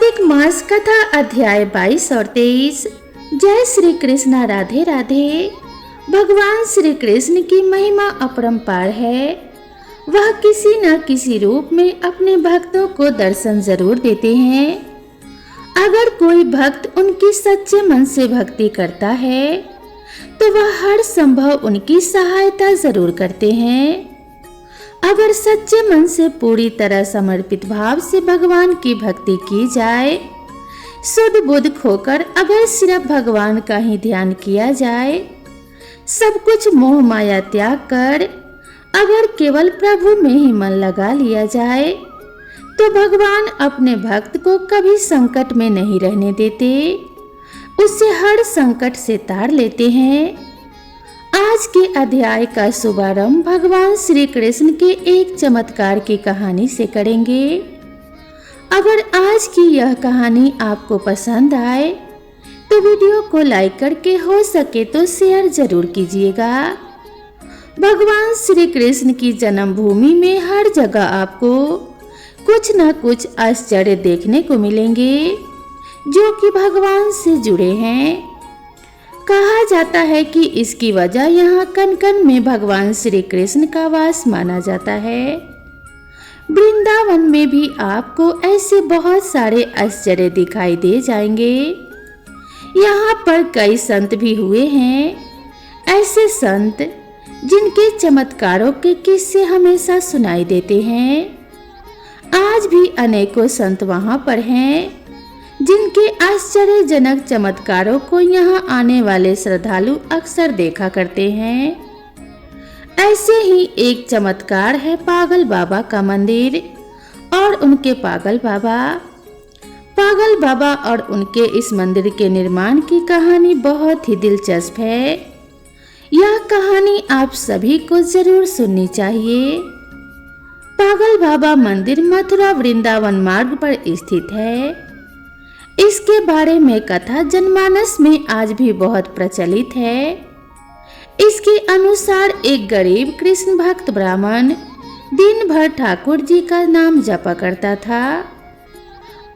कार्तिक मास कथा अध्याय 22 और 23। जय श्री कृष्णा, राधे राधे। भगवान श्री कृष्ण की महिमा अपरंपार है। वह किसी न किसी रूप में अपने भक्तों को दर्शन जरूर देते हैं। अगर कोई भक्त उनकी सच्चे मन से भक्ति करता है तो वह हर संभव उनकी सहायता जरूर करते हैं। अगर सच्चे मन से पूरी तरह समर्पित भाव से भगवान की भक्ति की जाए, शुद्ध बुद्ध खोकर अगर सिर्फ भगवान का ही ध्यान किया जाए, सब कुछ मोह माया त्याग कर अगर केवल प्रभु में ही मन लगा लिया जाए, तो भगवान अपने भक्त को कभी संकट में नहीं रहने देते, उससे हर संकट से तार लेते हैं। आज के अध्याय का शुभारंभ भगवान श्री कृष्ण के एक चमत्कार की कहानी से करेंगे। अगर आज की यह कहानी आपको पसंद आए तो वीडियो को लाइक करके हो सके तो शेयर जरूर कीजिएगा। भगवान श्री कृष्ण की जन्मभूमि में हर जगह आपको कुछ न कुछ आश्चर्य देखने को मिलेंगे जो कि भगवान से जुड़े हैं। कहा जाता है कि इसकी वजह यहाँ कण कण में भगवान श्री कृष्ण का वास माना जाता है। वृंदावन में भी आपको ऐसे बहुत सारे आश्चर्य दिखाई दे जाएंगे। यहाँ पर कई संत भी हुए हैं, ऐसे संत जिनके चमत्कारों के किस्से हमेशा सुनाई देते हैं। आज भी अनेकों संत वहाँ पर हैं जिनके आश्चर्यजनक चमत्कारों को यहाँ आने वाले श्रद्धालु अक्सर देखा करते हैं। ऐसे ही एक चमत्कार है पागल बाबा का मंदिर और उनके पागल बाबा और उनके इस मंदिर के निर्माण की कहानी बहुत ही दिलचस्प है। यह कहानी आप सभी को जरूर सुननी चाहिए। पागल बाबा मंदिर मथुरा वृंदावन मार्ग पर स्थित है। इसके बारे में कथा जनमानस में आज भी बहुत प्रचलित है। इसके अनुसार एक गरीब कृष्ण भक्त ब्राह्मण दिन भर ठाकुर जी का नाम जपा करता था।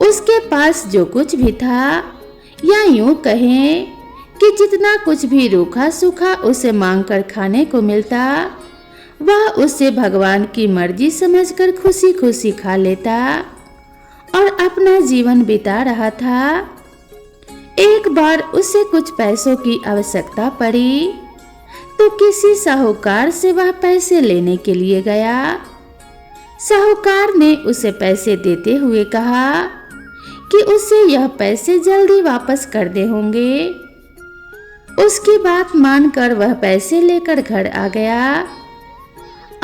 उसके पास जो कुछ भी था, या यूं कहें कि जितना कुछ भी रूखा सूखा उसे मांगकर खाने को मिलता, वह उसे भगवान की मर्जी समझकर खुशी खुशी खा लेता और अपना जीवन बिता रहा था। एक बार उसे कुछ पैसों की आवश्यकता पड़ी तो किसी साहूकार से वह पैसे लेने के लिए गया। साहूकार ने उसे पैसे देते हुए कहा कि उसे यह पैसे जल्दी वापस कर दे होंगे। उसकी बात मानकर वह पैसे लेकर घर आ गया।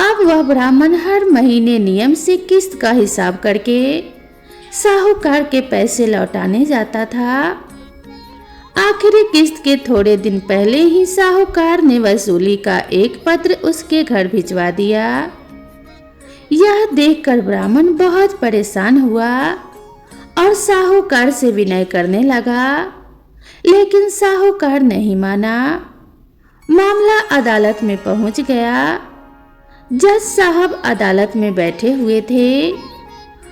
अब वह ब्राह्मण हर महीने नियम से किस्त का हिसाब करके साहूकार के पैसे लौटाने जाता था। आखिरी किस्त के थोड़े दिन पहले ही साहूकार ने वसूली का एक पत्र उसके घर भिजवा दिया। यह देखकर ब्राह्मण बहुत परेशान हुआ और साहूकार से विनय करने लगा, लेकिन साहूकार नहीं माना। मामला अदालत में पहुंच गया। जज साहब अदालत में बैठे हुए थे।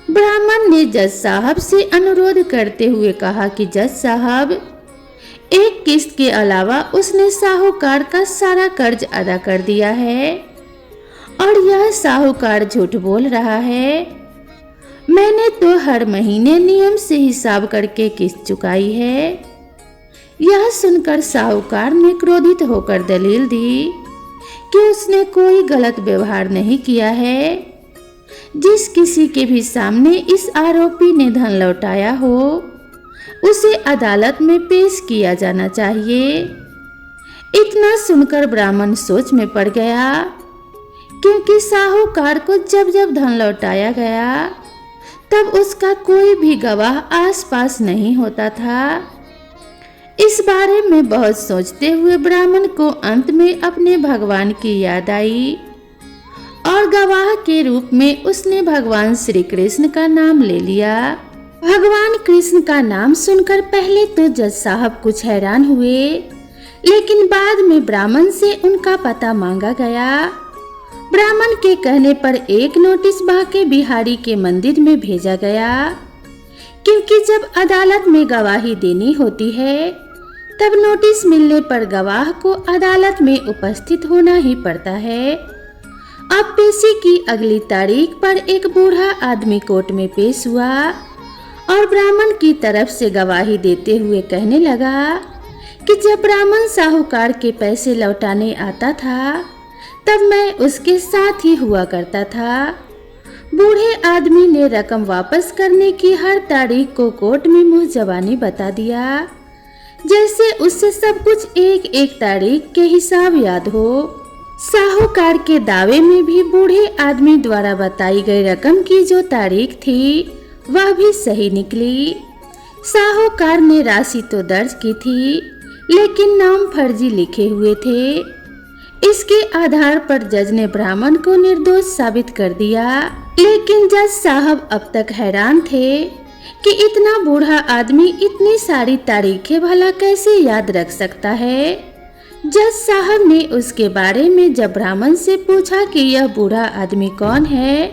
ब्राह्मण ने जज साहब से अनुरोध करते हुए कहा कि जज साहब, एक किस्त के अलावा उसने साहूकार का सारा कर्ज अदा कर दिया है और यह साहूकार झूठ बोल रहा है। मैंने तो हर महीने नियम से हिसाब करके किस्त चुकाई है। यह सुनकर साहूकार ने क्रोधित होकर दलील दी कि उसने कोई गलत व्यवहार नहीं किया है। जिस किसी के भी सामने इस आरोपी ने धन लौटाया हो, उसे अदालत में पेश किया जाना चाहिए। इतना सुनकर ब्राह्मण सोच में पड़ गया, क्योंकि साहूकार को जब जब धन लौटाया गया तब उसका कोई भी गवाह आसपास नहीं होता था। इस बारे में बहुत सोचते हुए ब्राह्मण को अंत में अपने भगवान की याद आई और गवाह के रूप में उसने भगवान श्री कृष्ण का नाम ले लिया। भगवान कृष्ण का नाम सुनकर पहले तो जज साहब कुछ हैरान हुए, लेकिन बाद में ब्राह्मण से उनका पता मांगा गया। ब्राह्मण के कहने पर एक नोटिस बाके बिहारी के मंदिर में भेजा गया कि क्योंकि जब अदालत में गवाही देनी होती है तब नोटिस मिलने पर गवाह को अदालत में उपस्थित होना ही पड़ता है। अब पेशी की अगली तारीख पर एक बूढ़ा आदमी कोर्ट में पेश हुआ और ब्राह्मण की तरफ से गवाही देते हुए कहने लगा कि जब ब्राह्मण साहूकार के पैसे लौटाने आता था तब मैं उसके साथ ही हुआ करता था। बूढ़े आदमी ने रकम वापस करने की हर तारीख को कोर्ट में मुंह जबानी बता दिया, जैसे उससे सब कुछ एक एक तारीख के हिसाब याद हो। साहूकार के दावे में भी बूढ़े आदमी द्वारा बताई गई रकम की जो तारीख थी वह भी सही निकली। साहूकार ने राशि तो दर्ज की थी लेकिन नाम फर्जी लिखे हुए थे। इसके आधार पर जज ने ब्राह्मण को निर्दोष साबित कर दिया, लेकिन जज साहब अब तक हैरान थे कि इतना बूढ़ा आदमी इतनी सारी तारीखें भला कैसे याद रख सकता है। जज साहब ने उसके बारे में जब ब्राह्मण से पूछा कि यह बूढ़ा आदमी कौन है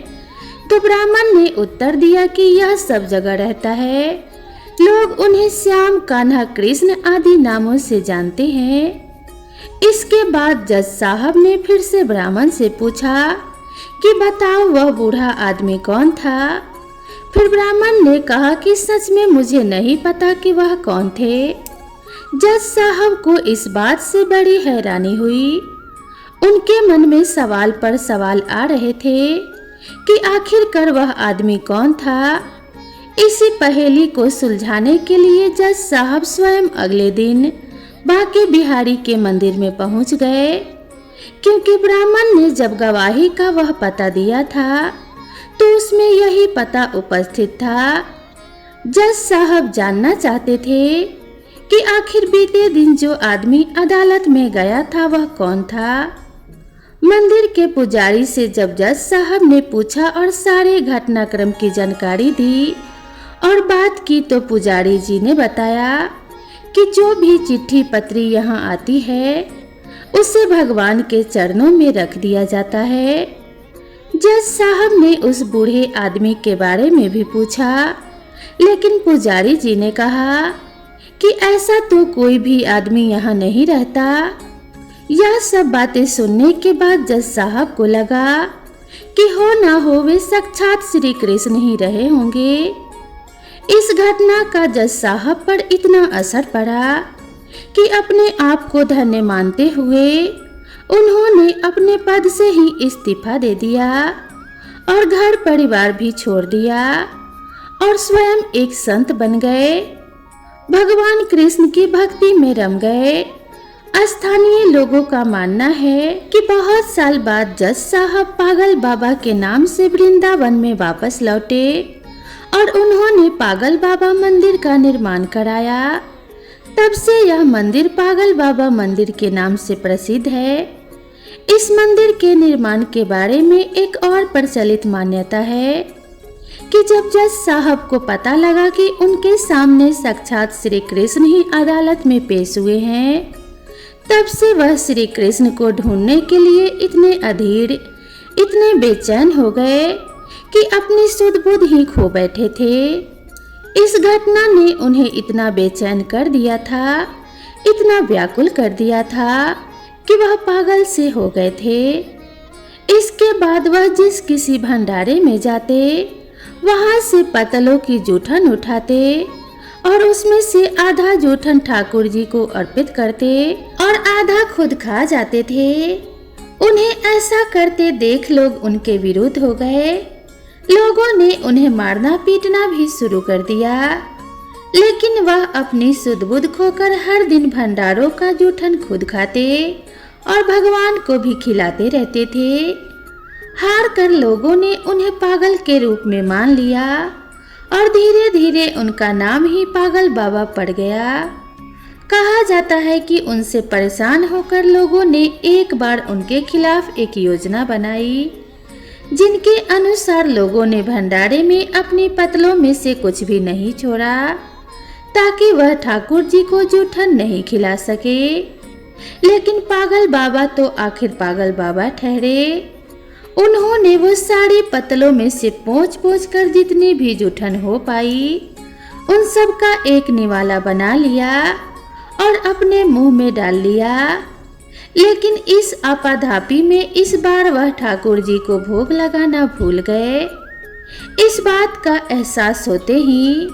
तो ब्राह्मण ने उत्तर दिया कि यह सब जगह रहता है, लोग उन्हें श्याम, कान्हा, कृष्ण आदि नामों से जानते हैं। इसके बाद जज साहब ने फिर से ब्राह्मण से पूछा कि बताओ वह बूढ़ा आदमी कौन था। फिर ब्राह्मण ने कहा कि सच में मुझे नहीं पता कि वह कौन थे। जज साहब को इस बात से बड़ी हैरानी हुई। उनके मन में सवाल पर सवाल आ रहे थे कि आखिरकार वह आदमी कौन था। इसी पहेली को सुलझाने के लिए जज साहब स्वयं अगले दिन बांके बिहारी के मंदिर में पहुंच गए, क्योंकि ब्राह्मण ने जब गवाही का वह पता दिया था तो उसमें यही पता उपस्थित था। जज साहब जानना चाहते थे कि आखिर बीते दिन जो आदमी अदालत में गया था वह कौन था। मंदिर के पुजारी से जब जज साहब ने पूछा और सारे घटनाक्रम की जानकारी दी और बात की तो पुजारी जी ने बताया कि जो भी चिट्ठी पत्री यहाँ आती है उसे भगवान के चरणों में रख दिया जाता है। जज साहब ने उस बूढ़े आदमी के बारे में भी पूछा, लेकिन पुजारी जी ने कहा कि ऐसा तो कोई भी आदमी यहाँ नहीं रहता। यह सब बातें सुनने के बाद जज साहब को लगा कि हो ना हो वे साक्षात श्री कृष्ण ही रहे होंगे। इस घटना का जज साहब पर इतना असर पड़ा कि अपने आप को धन्य मानते हुए उन्होंने अपने पद से ही इस्तीफा दे दिया और घर परिवार भी छोड़ दिया और स्वयं एक संत बन गए। भगवान कृष्ण की भक्ति में रम गए। स्थानीय लोगों का मानना है कि बहुत साल बाद जज साहब पागल बाबा के नाम से वृंदावन में वापस लौटे और उन्होंने पागल बाबा मंदिर का निर्माण कराया। तब से यह मंदिर पागल बाबा मंदिर के नाम से प्रसिद्ध है। इस मंदिर के निर्माण के बारे में एक और प्रचलित मान्यता है कि जब जज साहब को पता लगा कि उनके सामने साक्षात श्री कृष्ण ही अदालत में पेश हुए हैं, तब से वह श्री कृष्ण को ढूंढने के लिए इतने अधीर, इतने बेचैन हो गए कि अपनी सुध बुध ही खो बैठे थे। इस घटना ने उन्हें इतना बेचैन कर दिया था, इतना व्याकुल कर दिया था कि वह पागल से हो गए थे। इसके बाद वह जिस किसी भंडारे में जाते वहां से पतलों की जूठन उठाते और उसमें से आधा जूठन ठाकुर जी को अर्पित करते और आधा खुद खा जाते थे। उन्हें ऐसा करते देख लोग उनके विरुद्ध हो गए। लोगों ने उन्हें मारना पीटना भी शुरू कर दिया, लेकिन वह अपनी सुध-बुध खोकर हर दिन भंडारों का जूठन खुद खाते और भगवान को भी खिलाते रहते थे। हार कर लोगों ने उन्हें पागल के रूप में मान लिया और धीरे धीरे उनका नाम ही पागल बाबा पड़ गया। कहा जाता है कि उनसे परेशान होकर लोगों ने एक बार उनके खिलाफ एक योजना बनाई, जिनके अनुसार लोगों ने भंडारे में अपनी पतलों में से कुछ भी नहीं छोड़ा ताकि वह ठाकुर जी को जूठन नहीं खिला सके। लेकिन पागल बाबा तो आखिर पागल बाबा ठहरे। उन्होंने वो सारी पतलों में से पोंछ पोंछ कर जितनी भी जूठन हो पाई उन सब का एक निवाला बना लिया और अपने मुंह में डाल लिया। लेकिन इस आपाधापी में इस बार वह ठाकुर जी को भोग लगाना भूल गए। इस बात का एहसास होते ही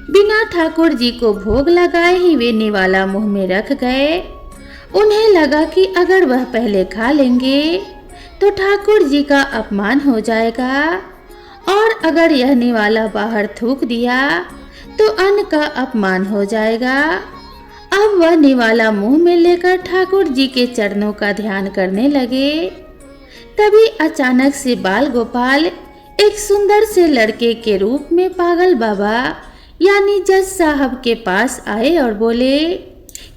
बिना ठाकुर जी को भोग लगाए ही वे निवाला मुंह में रख गए। उन्हें लगा कि अगर वह पहले खा लेंगे तो ठाकुर जी का अपमान हो जाएगा, और अगर यह निवाला बाहर थूक दिया तो अन्न का अपमान हो जाएगा। अब वह निवाला मुंह में लेकर ठाकुर जी के चरणों का ध्यान करने लगे। तभी अचानक से बाल गोपाल एक सुंदर से लड़के के रूप में पागल बाबा यानी जज साहब के पास आए और बोले,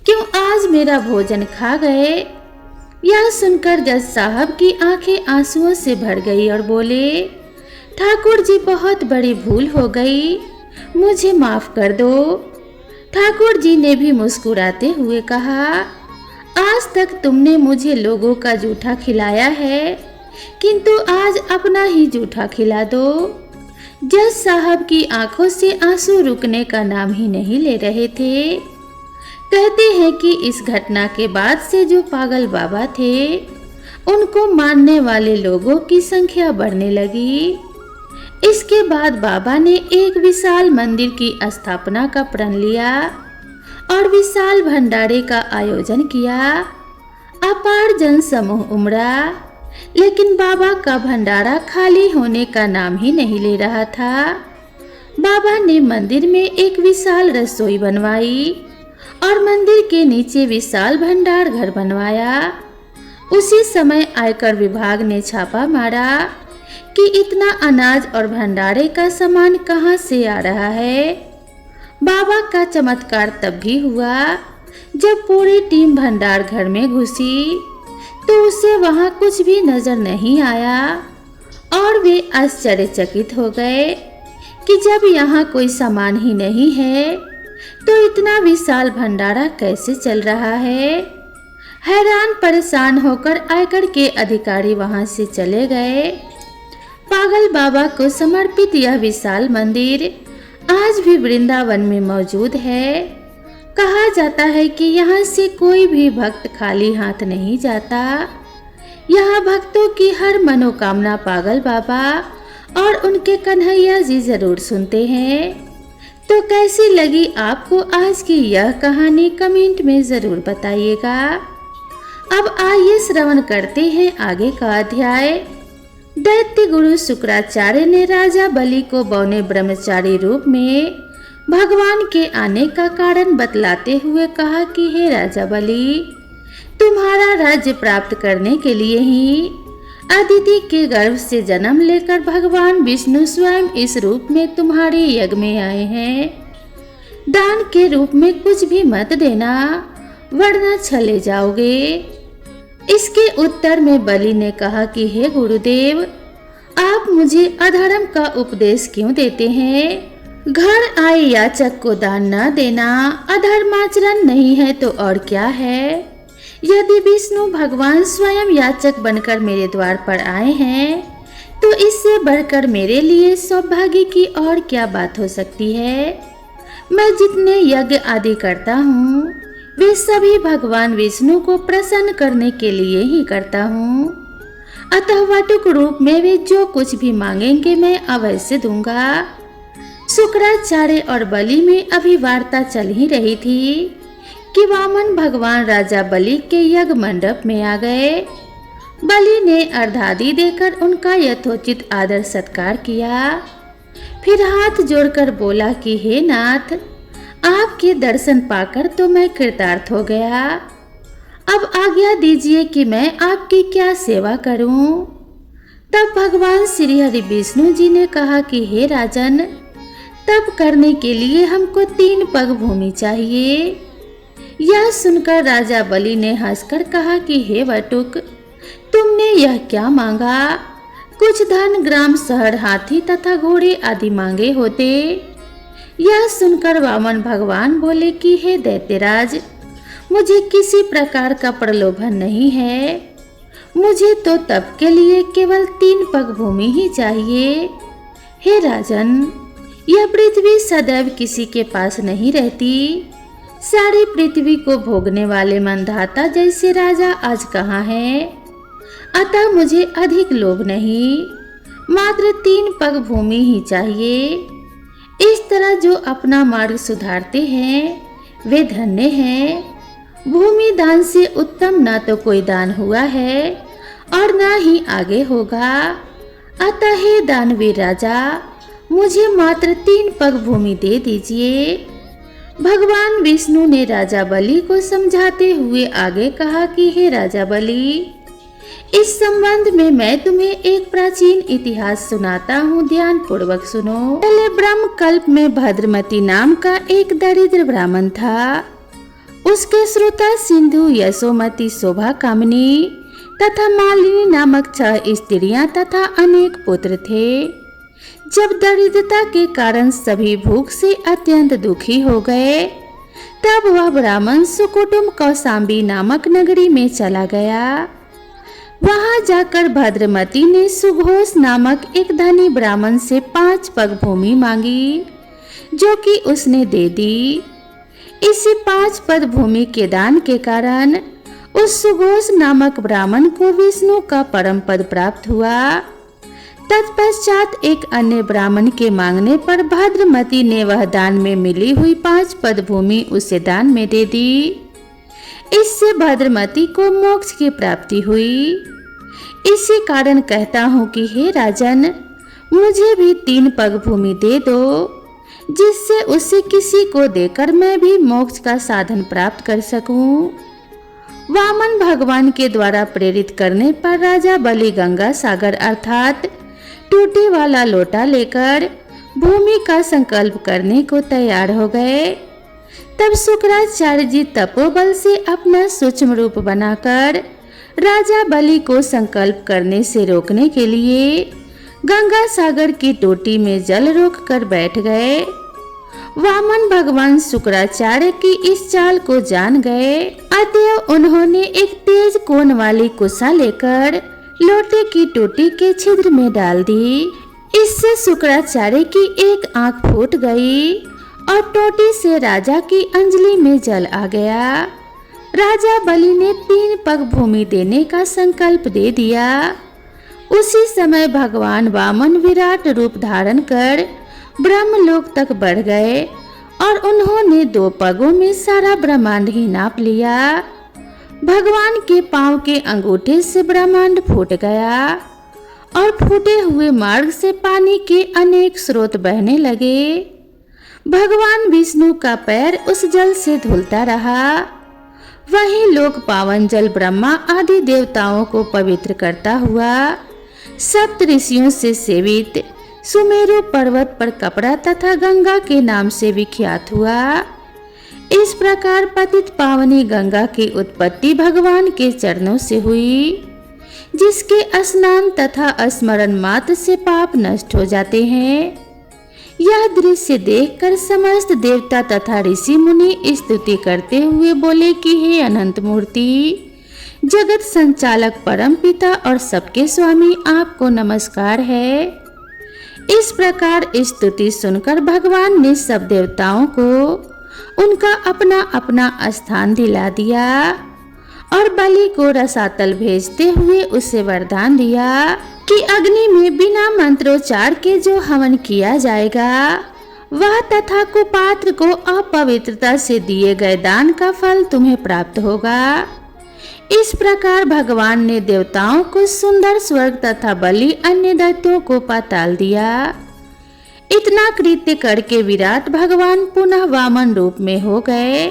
क्यों आज मेरा भोजन खा गए? यह सुनकर जज साहब की आंखें आंसुओं से भर गई और बोले, ठाकुर जी बहुत बड़ी भूल हो गई, मुझे माफ कर दो। ठाकुर जी ने भी मुस्कुराते हुए कहा, आज तक तुमने मुझे लोगों का जूठा खिलाया है, किंतु आज अपना ही जूठा खिला दो। जज साहब की आंखों से आंसू रुकने का नाम ही नहीं ले रहे थे। कहते हैं कि इस घटना के बाद से जो पागल बाबा थे, उनको मानने वाले लोगों की संख्या बढ़ने लगी। इसके बाद बाबा ने एक विशाल मंदिर की स्थापना का प्रण लिया और विशाल भंडारे का आयोजन किया। अपार जन समूह उमड़ा, लेकिन बाबा का भंडारा खाली होने का नाम ही नहीं ले रहा था। बाबा ने मंदिर में एक विशाल रसोई बनवाई और मंदिर के नीचे विशाल भंडार घर बनवाया। उसी समय आयकर विभाग ने छापा मारा कि इतना अनाज और भंडारे का सामान कहाँ से आ रहा है। बाबा का चमत्कार तब भी हुआ जब पूरी टीम भंडार घर में घुसी तो उसे वहाँ कुछ भी नजर नहीं आया और वे आश्चर्यचकित हो गए कि जब यहाँ कोई सामान ही नहीं है तो इतना विशाल भंडारा कैसे चल रहा है। हैरान परेशान होकर आयकर के अधिकारी वहाँ से चले गए। पागल बाबा को समर्पित यह विशाल मंदिर आज भी वृंदावन में मौजूद है। कहा जाता है कि यहाँ से कोई भी भक्त खाली हाथ नहीं जाता। यहाँ भक्तों की हर मनोकामना पागल बाबा और उनके कन्हैया जी जरूर सुनते हैं। तो कैसी लगी आपको आज की यह कहानी कमेंट में जरूर बताइएगा। अब आइए श्रवण करते हैं आगे का अध्याय। दैत्य गुरु शुक्राचार्य ने राजा बलि को बौने ब्रह्मचारी रूप में भगवान के आने का कारण बतलाते हुए कहा कि हे राजा बलि, तुम्हारा राज्य प्राप्त करने के लिए ही अदिति के गर्भ से जन्म लेकर भगवान विष्णु स्वयं इस रूप में तुम्हारे यज्ञ में आए हैं। दान के रूप में कुछ भी मत देना, वरना चले जाओगे। इसके उत्तर में बलि ने कहा कि हे गुरुदेव, आप मुझे अधर्म का उपदेश क्यों देते हैं? घर आए याचक को दान न देना अधर्माचरण नहीं है तो और क्या है? यदि विष्णु भगवान स्वयं याचक बनकर मेरे द्वार पर आए हैं तो इससे बढ़कर मेरे लिए सौभाग्य की और क्या बात हो सकती है। मैं जितने यज्ञ आदि करता हूँ वे सभी भगवान विष्णु को प्रसन्न करने के लिए ही करता हूँ। अतः वटुक रूप में वे जो कुछ भी मांगेंगे मैं अवश्य दूंगा। शुक्राचार्य और बलि में अभी वार्ता चल ही रही थी कि वामन भगवान राजा बलि के यज्ञ मंडप में आ गए। बलि ने अर्धादि देकर उनका यथोचित आदर सत्कार किया। फिर हाथ जोड़कर बोला कि हे नाथ, आपके दर्शन पाकर तो मैं कृतार्थ हो गया। अब आज्ञा दीजिए कि मैं आपकी क्या सेवा करूं। तब भगवान श्री हरि विष्णु जी ने कहा कि हे राजन, तप करने के लिए हमको 3 पग भूमि चाहिए। यह सुनकर राजा बलि ने हंसकर कहा कि हे वटुक, तुमने यह क्या मांगा? कुछ धन, ग्राम, शहर, हाथी तथा घोड़े आदि मांगे होते। यह सुनकर वामन भगवान बोले कि हे दैत्यराज, मुझे किसी प्रकार का प्रलोभन नहीं है। मुझे तो तप के लिए केवल 3 पग भूमि ही चाहिए। हे राजन, यह पृथ्वी सदैव किसी के पास नहीं रहती। सारी पृथ्वी को भोगने वाले मंधाता जैसे राजा आज कहाँ है। अतः मुझे अधिक लोभ नहीं, मात्र 3 पग भूमि ही चाहिए। इस तरह जो अपना मार्ग सुधारते हैं वे धन्य हैं। भूमि दान से उत्तम न तो कोई दान हुआ है और न ही आगे होगा। अतः हे दानवीर राजा, मुझे मात्र 3 पग भूमि दे दीजिए। भगवान विष्णु ने राजा बलि को समझाते हुए आगे कहा कि हे राजा बलि, इस संबंध में मैं तुम्हें एक प्राचीन इतिहास सुनाता हूँ, ध्यान पूर्वक सुनो। पहले ब्रह्म कल्प में भद्रमती नाम का एक दरिद्र ब्राह्मण था। उसके श्रोता सिंधु, यशोमती, शोभा, कामिनी तथा मालिनी नामक 6 स्त्रियां तथा अनेक पुत्र थे। जब दरिद्रता के कारण सभी भूख से अत्यंत दुखी हो गए, तब वह ब्राह्मण सुकुटुंब कौशाम्बी नामक नगरी में चला गया। वहां जाकर भद्रमती ने सुघोष नामक एक धनी ब्राह्मण से 5 पग भूमि मांगी, जो कि उसने दे दी। इसी 5 पद भूमि के दान के कारण उस सुघोष नामक ब्राह्मण को विष्णु का परम पद प्राप्त हुआ। तत्पश्चात एक अन्य ब्राह्मण के मांगने पर भद्रमती ने वह दान में मिली हुई 5 पद भूमि उसे दान में दे दी। इससे भद्रमती को मोक्ष की प्राप्ति हुई। इसी कारण कहता हूँ कि हे राजन, मुझे भी 3 पग भूमि दे दो, जिससे उसे किसी को देकर मैं भी मोक्ष का साधन प्राप्त कर सकूं। वामन भगवान के द्वारा प्रेरित करने पर राजा बलि गंगा सागर अर्थात टूटी वाला लोटा लेकर भूमि का संकल्प करने को तैयार हो गए। तब शुक्राचार्य जी तपोबल से अपना सूक्ष्म रूप बनाकर राजा बलि को संकल्प करने से रोकने के लिए गंगा सागर की टोटी में जल रोक कर बैठ गए। वामन भगवान शुक्राचार्य की इस चाल को जान गए, अतएव उन्होंने एक तेज कोन वाली कुसा लेकर लोटे की टोटी के छिद्र में डाल दी। इससे शुक्राचार्य की एक आंख फूट गई और टोटी से राजा की अंजलि में जल आ गया। राजा बलि ने 3 पग भूमि देने का संकल्प दे दिया। उसी समय भगवान वामन विराट रूप धारण कर ब्रह्मलोक तक बढ़ गए और उन्होंने 2 पगों में सारा ब्रह्मांड ही नाप लिया। भगवान के पांव के अंगूठे से ब्रह्मांड फूट गया और फूटे हुए मार्ग से पानी के अनेक स्रोत बहने लगे। भगवान विष्णु का पैर उस जल से धुलता रहा। वही लोक पावन जल ब्रह्मा आदि देवताओं को पवित्र करता हुआ 7 ऋषियों से सेवित सुमेरु पर्वत पर कपड़ा तथा गंगा के नाम से विख्यात हुआ। इस प्रकार पतित पावनी गंगा की उत्पत्ति भगवान के चरणों से हुई, जिसके स्नान तथा स्मरण मात्र से पाप नष्ट हो जाते हैं। यह दृश्य देखकर समस्त देवता तथा ऋषि मुनि स्तुति करते हुए बोले कि हे अनंत मूर्ति, जगत संचालक परम पिता और सबके स्वामी, आपको नमस्कार है। इस प्रकार स्तुति सुनकर भगवान ने सब देवताओं को उनका अपना अपना स्थान दिला दिया और बलि को रसातल भेजते हुए उसे वरदान दिया कि अग्नि में बिना मंत्रोच्चार के जो हवन किया जाएगा वह तथा कुपात्र को अपवित्रता से दिए गए दान का फल तुम्हें प्राप्त होगा। इस प्रकार भगवान ने देवताओं को सुंदर स्वर्ग तथा बलि अन्य दैत्यों को पाताल दिया। इतना कृत्य करके विराट भगवान पुनः वामन रूप में हो गए।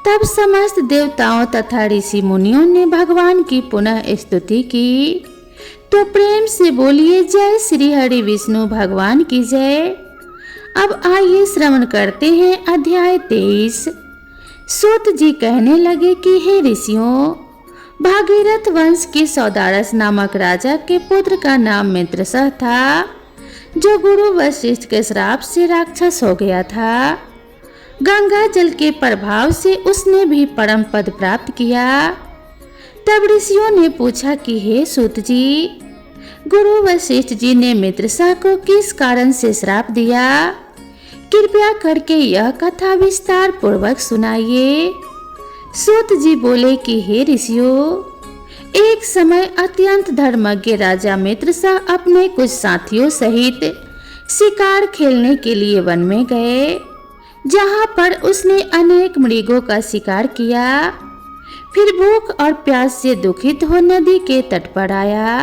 तब समस्त देवताओं तथा ऋषि मुनियों ने भगवान की पुनः स्तुति की। तो प्रेम से बोलिए जय श्री हरि विष्णु भगवान की जय। अब आइए श्रवण करते हैं अध्याय 23। सूत जी कहने लगे कि हे ऋषियों, भागीरथ वंश के सौदारस नामक राजा के पुत्र का नाम मित्रसह था, जो गुरु वशिष्ठ के श्राप से राक्षस हो गया था। गंगा जल के प्रभाव से उसने भी परम पद प्राप्त किया। तब ऋषियों ने पूछा कि हे सूत जी, गुरु वशिष्ठ जी ने मित्रसह को किस कारण से श्राप दिया? कृपया करके यह कथा विस्तार पूर्वक सुनाइए। सूत जी बोले कि हे ऋषियों, एक समय अत्यंत धर्मज्ञ राजा मित्रसह अपने कुछ साथियों सहित शिकार खेलने के लिए वन में गए, जहां पर उसने अनेक मृगों का शिकार किया। फिर भूख और प्यास से दुखित हो नदी के तट पर आया।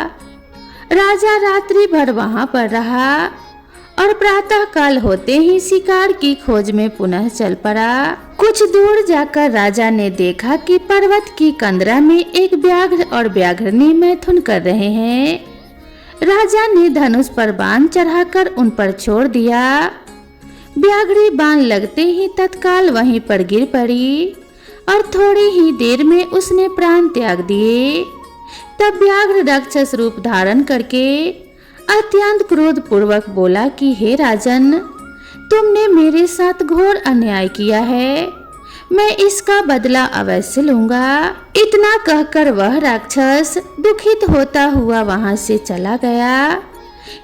राजा रात्रि भर वहां पर रहा और प्रातः काल होते ही शिकार की खोज में पुनः चल पड़ा। कुछ दूर जाकर राजा ने देखा कि पर्वत की कंदरा में एक व्याघ्र और व्याघ्रनी मैथुन कर रहे हैं। राजा ने धनुष पर बाण चढ़ाकर उन पर छोड़ दिया। व्याघ्री बाण लगते ही तत्काल वहीं पर गिर पड़ी और थोड़ी ही देर में उसने प्राण त्याग दिए। तब व्याघ्र राक्षस रूप धारण करके अत्यंत क्रोध पूर्वक बोला कि हे राजन, तुमने मेरे साथ घोर अन्याय किया है, मैं इसका बदला अवश्य लूंगा। इतना कहकर वह राक्षस दुखित होता हुआ वहां से चला गया।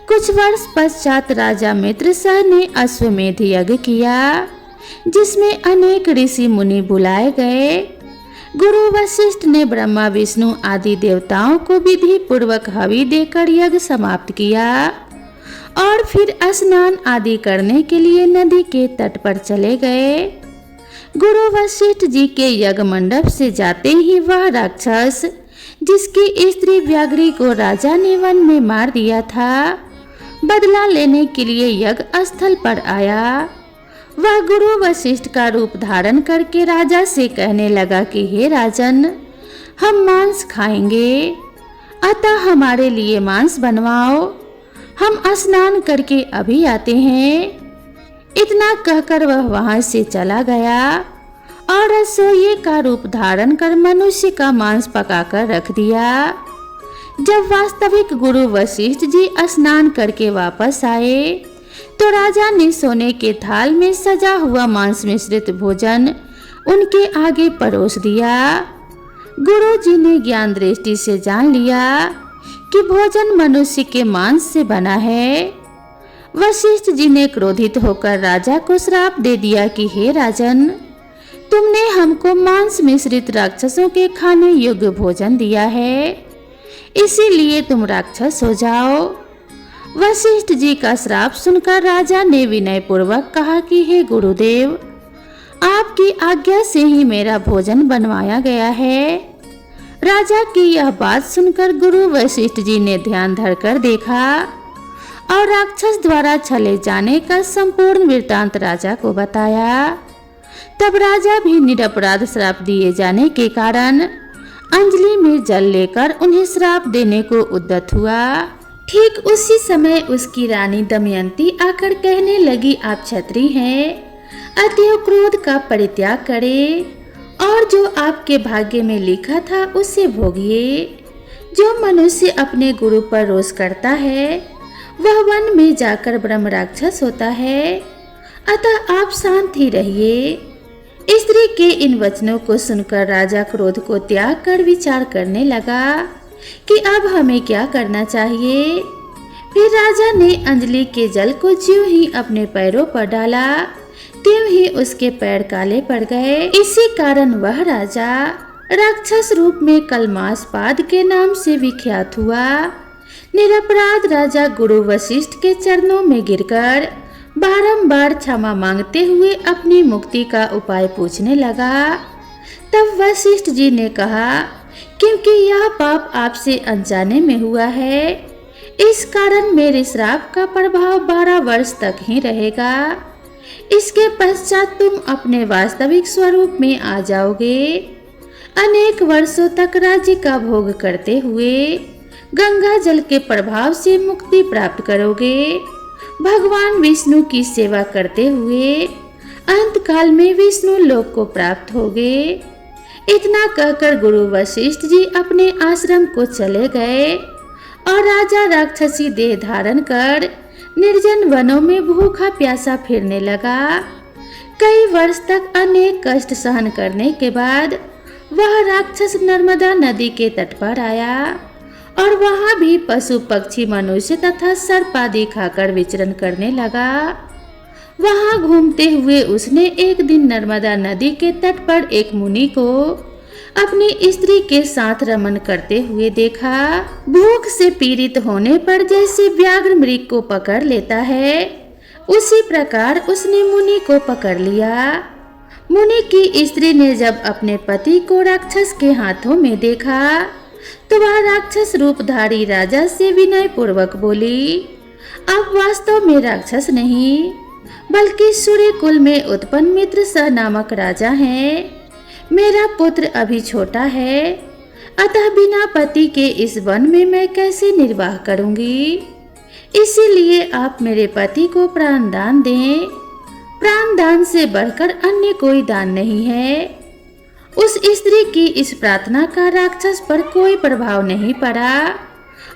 कुछ वर्ष पश्चात राजा मित्रसह ने अश्वमेध यज्ञ किया, जिसमें अनेक ऋषि मुनि बुलाए गए। गुरु वशिष्ठ ने ब्रह्मा विष्णु आदि देवताओं को विधि पूर्वक हवि देकर यज्ञ समाप्त किया और फिर स्नान आदि करने के लिए नदी के तट पर चले गए। गुरु वशिष्ठ जी के यज्ञ मंडप से जाते ही वह राक्षस, जिसकी स्त्री व्याघ्री को राजा ने वन में मार दिया था, बदला लेने के लिए यज्ञ स्थल पर आया। वह गुरु वशिष्ठ का रूप धारण करके राजा से कहने लगा कि हे राजन, हम मांस खाएंगे, अतः हमारे लिए मांस बनवाओ, हम स्नान करके अभी आते हैं। इतना कहकर वह वहां से चला गया और रसोइये का रूप धारण कर मनुष्य का मांस पकाकर रख दिया। जब वास्तविक गुरु वशिष्ठ जी स्नान करके वापस आए तो राजा ने सोने के थाल में सजा हुआ मांस मिश्रित भोजन उनके आगे परोस दिया। गुरु जी ने ज्ञान दृष्टि से जान लिया कि भोजन मनुष्य के मांस से बना है। वशिष्ठ जी ने क्रोधित होकर राजा को श्राप दे दिया कि हे राजन, तुमने हमको मांस मिश्रित राक्षसों के खाने योग्य भोजन दिया है, इसीलिए तुम राक्षस हो जाओ। वशिष्ठ जी का श्राप सुनकर राजा ने विनय पूर्वक कहा कि हे गुरुदेव, आपकी आज्ञा से ही मेरा भोजन बनवाया गया है। राजा की यह बात सुनकर गुरु वशिष्ठ जी ने ध्यान धरकर देखा और राक्षस द्वारा छले जाने का संपूर्ण वृत्तांत राजा को बताया। तब राजा भी निरपराध श्राप दिए जाने के कारण अंजलि में जल लेकर उन्हें श्राप देने को उद्यत हुआ। ठीक उसी समय उसकी रानी दमयंती आकर कहने लगी, आप क्षत्रिय हैं, अतएव क्रोध का परित्याग करें और जो आपके भाग्य में लिखा था उसे भोगिए। जो मनुष्य अपने गुरु पर रोष करता है वह वन में जाकर ब्रह्म राक्षस होता है, अतः आप शांत ही रहिए। स्त्री के इन वचनों को सुनकर राजा क्रोध को त्याग कर विचार करने लगा कि अब हमें क्या करना चाहिए। फिर राजा ने अंजलि के जल को ज्यों ही अपने पैरों पर डाला त्यों ही उसके पैर काले पड़ गए। इसी कारण वह राजा राक्षस रूप में कलमासपाद के नाम से विख्यात हुआ। निरपराध राजा गुरु वशिष्ठ के चरणों में गिरकर बारंबार क्षमा मांगते हुए अपनी मुक्ति का उपाय पूछने लगा। तब वशिष्ठ जी ने कहा, क्योंकि यह पाप आपसे अनजाने में हुआ है, इस कारण मेरे श्राप का प्रभाव 12 वर्ष तक ही रहेगा। इसके पश्चात तुम अपने वास्तविक स्वरूप में आ जाओगे। अनेक वर्षों तक राज्य का भोग करते हुए गंगा जल के प्रभाव से मुक्ति प्राप्त करोगे। भगवान विष्णु की सेवा करते हुए अंत काल में विष्णु लोक को प्राप्त होगे। इतना कहकर गुरु वशिष्ठ जी अपने आश्रम को चले गए और राजा राक्षसी देह धारण कर निर्जन वनों में भूखा प्यासा फिरने लगा। कई वर्ष तक अनेक कष्ट सहन करने के बाद वह राक्षस नर्मदा नदी के तट पर आया और वहां भी पशु पक्षी मनुष्य तथा सर्प आदि खाकर विचरण करने लगा। वहां घूमते हुए उसने एक दिन नर्मदा नदी के तट पर एक मुनि को अपनी स्त्री के साथ रमन करते हुए देखा। भूख से पीड़ित होने पर जैसे व्याघ्र मृग को पकड़ लेता है, उसी प्रकार उसने मुनि को पकड़ लिया। मुनि की स्त्री ने जब अपने पति को राक्षस के हाथों में देखा तो वह राक्षस रूपधारी राजा से विनय पूर्वक बोली, अब वास्तव में राक्षस नहीं बल्कि सूर्य कुल में उत्पन्न मित्रसह नामक राजा हैं। मेरा पुत्र अभी छोटा है, अतः बिना पति के इस वन में मैं कैसे निर्वाह करूंगी। इसीलिए आप मेरे पति को प्राण दान दें। प्राण दान से बढ़कर अन्य कोई दान नहीं है। उस स्त्री की इस प्रार्थना का राक्षस पर कोई प्रभाव नहीं पड़ा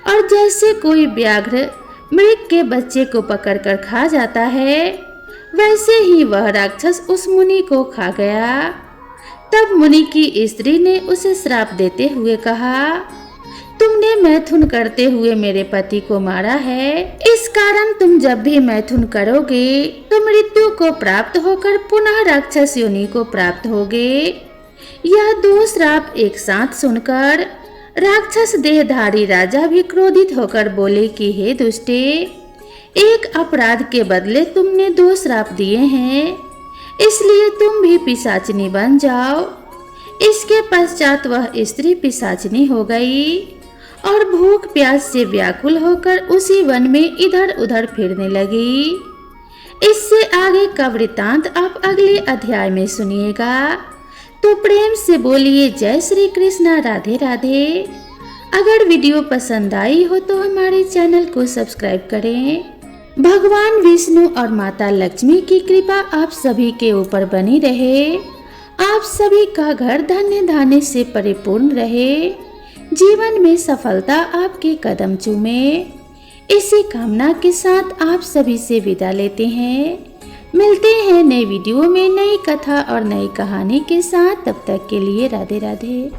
और जैसे कोई व्याघ्र मृग के बच्चे को पकड़कर खा जाता है, वैसे ही वह राक्षस उस मुनि को खा गया। तब मुनि की स्त्री ने उसे श्राप देते हुए कहा, तुमने मैथुन करते हुए मेरे पति को मारा है, इस कारण तुम जब भी मैथुन करोगे तो मृत्यु को प्राप्त होकर पुनः राक्षस योनि को प्राप्त होगे। यह दो श्राप एक साथ सुनकर राक्षस देहधारी राजा भी क्रोधित होकर बोले कि हे दुष्टे, एक अपराध के बदले तुमने दो श्राप दिए हैं, इसलिए तुम भी पिशाचिनी बन जाओ। इसके पश्चात वह स्त्री पिशाचिनी हो गई और भूख प्यास से व्याकुल होकर उसी वन में इधर उधर फिरने लगी। इससे आगे का वृतांत आप अगले अध्याय में सुनिएगा। तो प्रेम से बोलिए जय श्री कृष्णा, राधे राधे। अगर वीडियो पसंद आई हो तो हमारे चैनल को सब्सक्राइब करें। भगवान विष्णु और माता लक्ष्मी की कृपा आप सभी के ऊपर बनी रहे। आप सभी का घर धन्य धान्य से परिपूर्ण रहे। जीवन में सफलता आपके कदम चूमे। इसी कामना के साथ आप सभी से विदा लेते हैं। मिलते हैं नए वीडियो में नई कथा और नई कहानी के साथ। तब तक के लिए राधे राधे।